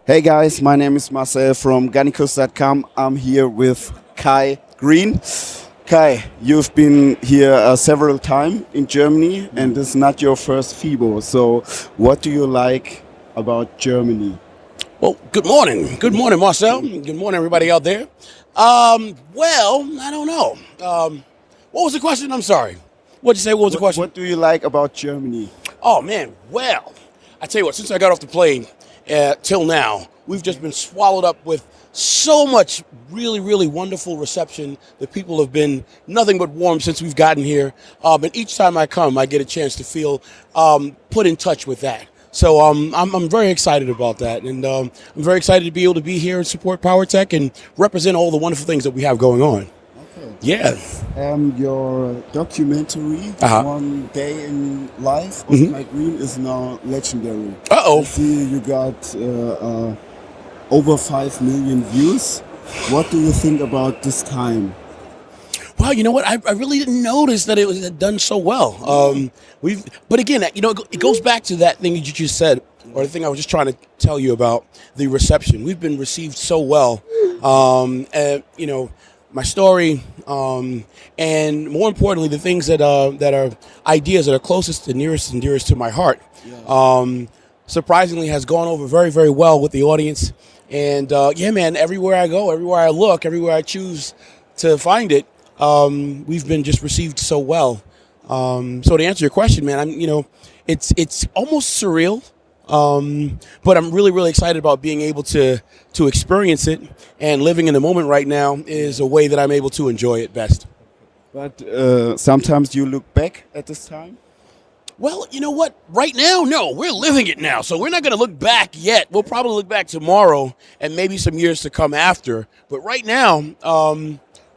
Hey guys, my name is Marcel from GANNIKUS.com. I'm here with Greene. Kai, you've been here several times in Germany and this is not your first FIBO. So what do you like about Germany? Well, good morning. Good morning, Marcel. Good morning, everybody out there. Well, I don't know. What was the question? I'm sorry. What'd you say? What was the question? What do you like about Germany? Oh, man. Well, I tell you what, since I got off the plane till now, we've just been swallowed up with so much really, really wonderful reception. The people have been nothing but warm since we've gotten here. And each time I come, I get a chance to feel put in touch with that. So I'm very excited about that, and I'm very excited to be able to be here and support Power Tech and represent all the wonderful things that we have going on. Okay. Yeah. Your documentary, One Day in Life of Greene, is now legendary. Uh-oh. I see you got over 5 million views. What do you think about this time? Well, you know what? I really didn't notice that it was done so well. But again, it goes back to that thing that you just said, or the thing I was just trying to tell you about the reception. We've been received so well, and my story, and more importantly, the things that are ideas that are closest and nearest and dearest to my heart. Surprisingly, has gone over very, very well with the audience. And yeah, man, everywhere I go, everywhere I look, everywhere I choose to find it. We've been just received so well. So to answer your question, man, it's almost surreal. But I'm really, really excited about being able to experience it, and living in the moment right now is a way that I'm able to enjoy it best. But sometimes you look back at this time? Well, you know what? Right now, no, we're living it now. So we're not going to look back yet. We'll probably look back tomorrow and maybe some years to come after. But right now,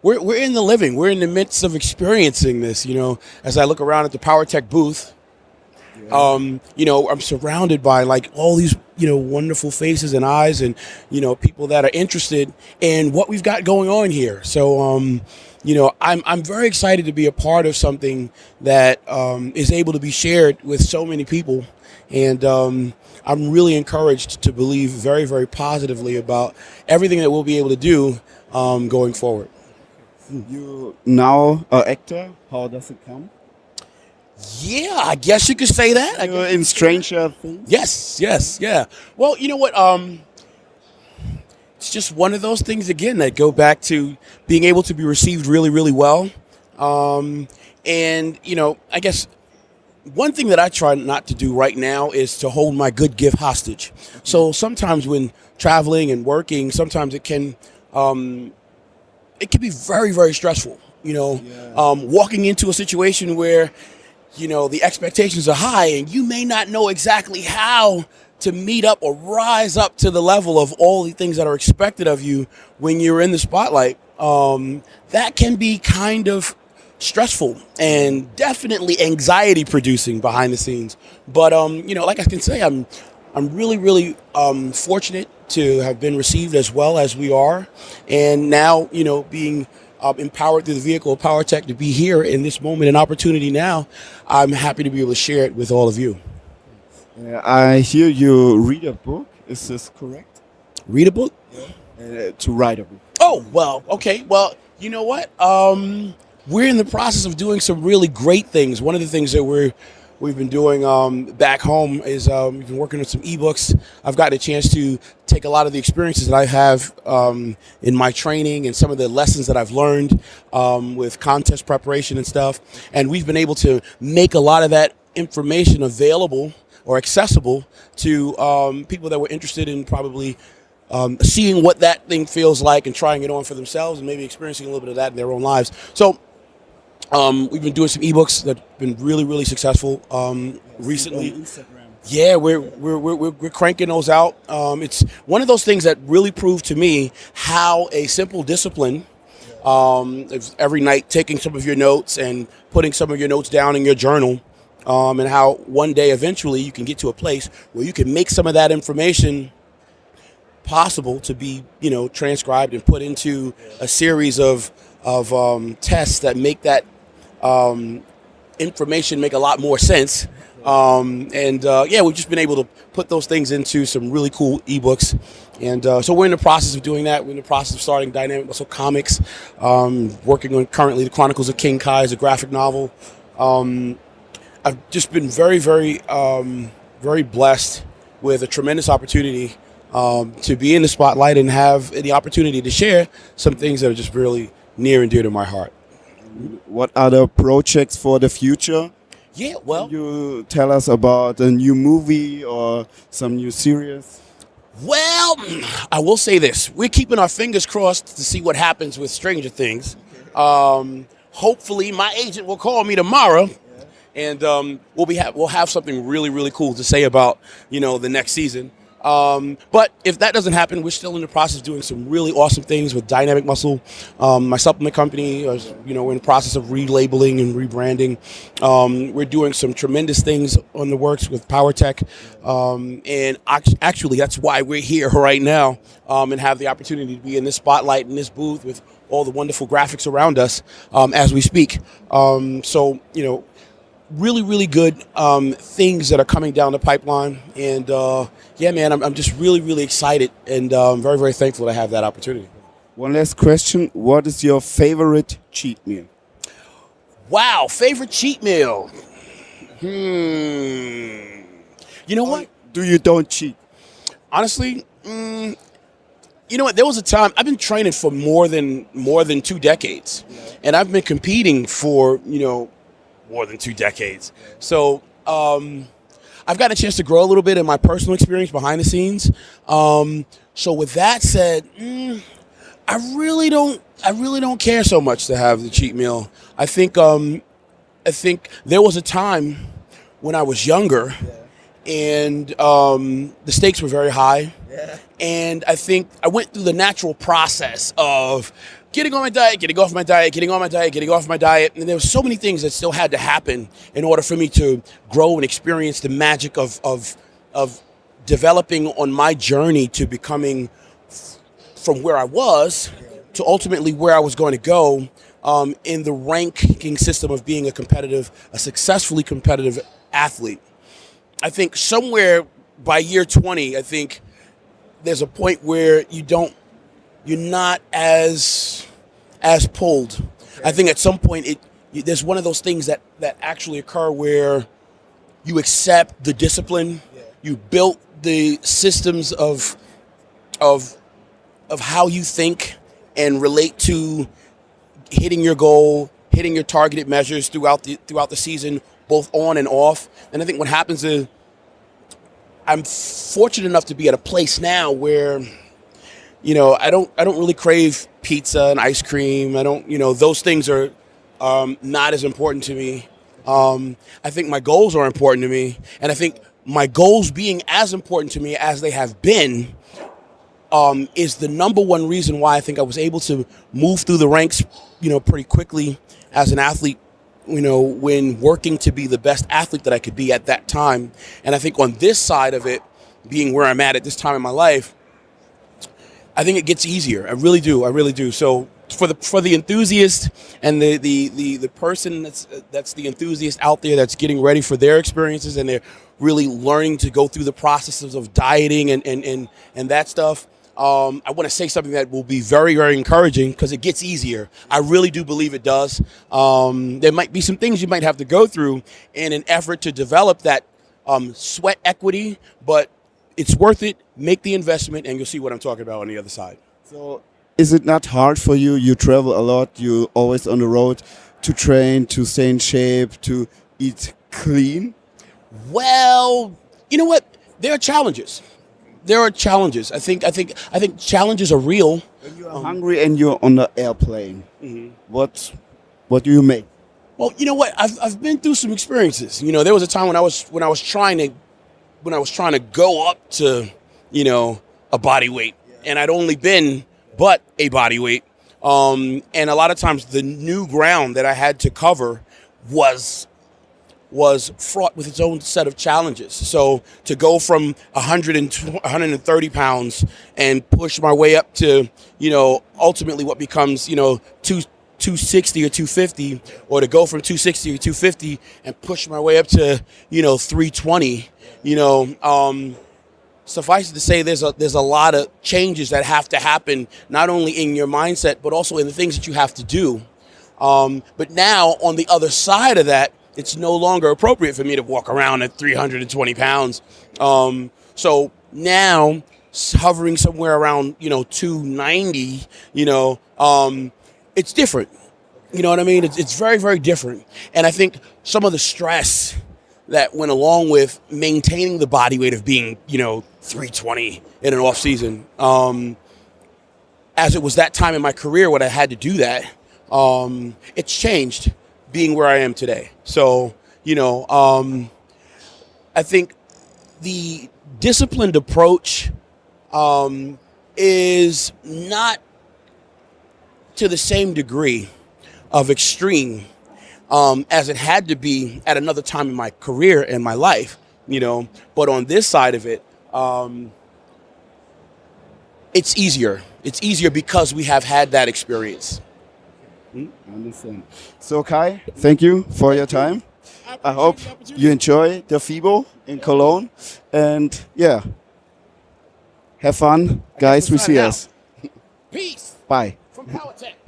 we're in the living. We're in the midst of experiencing this. As I look around at the Power Tech booth, I'm surrounded by like all these, wonderful faces and eyes, and people that are interested in what we've got going on here. So, I'm very excited to be a part of something that is able to be shared with so many people, and I'm really encouraged to believe very, very positively about everything that we'll be able to do going forward. You now an actor. How does it come? Yeah, I guess you could say that. You're in Stranger Things? Yes, yeah. Well, you know what? It's just one of those things, again, that go back to being able to be received really, really well. And, I guess one thing that I try not to do right now is to hold my good gift hostage. So sometimes when traveling and working, sometimes it can be very, very stressful. Walking into a situation where the expectations are high, and you may not know exactly how to meet up or rise up to the level of all the things that are expected of you when you're in the spotlight. That can be kind of stressful and definitely anxiety producing behind the scenes. But, like I can say, I'm really, really fortunate to have been received as well as we are. And now, being empowered through the vehicle of Power Tech to be here in this moment and opportunity now, I'm happy to be able to share it with all of you. I hear you read a book. Is this correct? Read a book? To write a book. Oh, well, okay. Well, you know what? We're in the process of doing some really great things. One of the things that we've been doing back home is we've been working on some ebooks. I've gotten a chance to take a lot of the experiences that I have in my training and some of the lessons that I've learned with contest preparation and stuff. And we've been able to make a lot of that information available or accessible to people that were interested in probably seeing what that thing feels like and trying it on for themselves and maybe experiencing a little bit of that in their own lives. So we've been doing some ebooks that have been really, really successful recently. Yeah, we're cranking those out. It's one of those things that really proved to me how a simple discipline, every night taking some of your notes and putting some of your notes down in your journal, and how one day eventually you can get to a place where you can make some of that information possible to be, transcribed and put into a series of tests that make that information make a lot more sense. We've just been able to put those things into some really cool ebooks. And so we're in the process of doing that. We're in the process of starting Dynamic Muscle Comics, working on currently the Chronicles of King Kai as a graphic novel. I've just been very, very, very blessed with a tremendous opportunity to be in the spotlight and have the opportunity to share some things that are just really near and dear to my heart. What are the projects for the future? Yeah, well, Can you tell us about a new movie or some new series? well, I will say this: we're keeping our fingers crossed to see what happens with Stranger Things. Hopefully, my agent will call me tomorrow, and we'll have something really, really cool to say about the next season. But if that doesn't happen, we're still in the process of doing some really awesome things with Dynamic Muscle. My supplement company, we're in the process of relabeling and rebranding. We're doing some tremendous things on the works with Power Tech. And actually, that's why we're here right now and have the opportunity to be in this spotlight, in this booth with all the wonderful graphics around us as we speak. Really, really good things that are coming down the pipeline. And man, I'm just really, really excited and very, very thankful to have that opportunity. One last question. What is your favorite cheat meal? Wow, favorite cheat meal? You know what? Do you don't cheat? Honestly, you know what? There was a time, I've been training for more than 2 decades. And I've been competing for, more than 2 decades. So I've got a chance to grow a little bit in my personal experience behind the scenes. So with that said, I really don't care so much to have the cheat meal. I think there was a time when I was younger, and the stakes were very high. And I think I went through the natural process of getting on my diet, getting off my diet, getting on my diet, getting off my diet. And there were so many things that still had to happen in order for me to grow and experience the magic of developing on my journey to becoming from where I was to ultimately where I was going to go in the ranking system of being a successfully competitive athlete. I think somewhere by year 20, I think there's a point where you're not as pulled. Okay. I think at some point there's one of those things that actually occur where you accept the discipline, you built the systems of how you think and relate to hitting your goal, hitting your targeted measures throughout the season, both on and off. And I think what happens is I'm fortunate enough to be at a place now where I don't really crave pizza and ice cream. I don't, those things are not as important to me. I think my goals are important to me, and I think my goals being as important to me as they have been is the number one reason why I think I was able to move through the ranks, pretty quickly as an athlete, when working to be the best athlete that I could be at that time. And I think on this side of it, being where I'm at this time in my life, I think it gets easier. I really do. So for the enthusiast and the person that's the enthusiast out there that's getting ready for their experiences and they're really learning to go through the processes of dieting and that stuff, I want to say something that will be very, very encouraging because it gets easier. I really do believe it does. There might be some things you might have to go through in an effort to develop that sweat equity, but it's worth it. Make the investment, and you'll see what I'm talking about on the other side. So, is it not hard for you? You travel a lot. You're always on the road to train, to stay in shape, to eat clean. Well, you know what? There are challenges. I think challenges are real. When you're hungry and you're on the airplane, what do you make? Well, you know what? I've been through some experiences. There was a time when I was trying to go up to, a body weight, and I'd only been but a body weight. And a lot of times the new ground that I had to cover was fraught with its own set of challenges. So to go from 130 pounds and push my way up to, ultimately what becomes, 260 or 250, or to go from 260 or 250 and push my way up to 320. Suffice it to say, there's a lot of changes that have to happen, not only in your mindset but also in the things that you have to do. But now on the other side of that, it's no longer appropriate for me to walk around at 320 pounds. So now hovering somewhere around 290, it's different. You know what I mean? It's very, very different. And I think some of the stress that went along with maintaining the body weight of being 320 in an off season, as it was that time in my career when I had to do that, it's changed being where I am today. So I think the disciplined approach is not to the same degree of extreme as it had to be at another time in my career and my life, but on this side of it, it's easier. It's easier because we have had that experience. I understand. So Kai, thank you for your time. I hope you enjoy the FIBO in Cologne, and have fun, guys. We see us. Peace Bye. from PowerTech.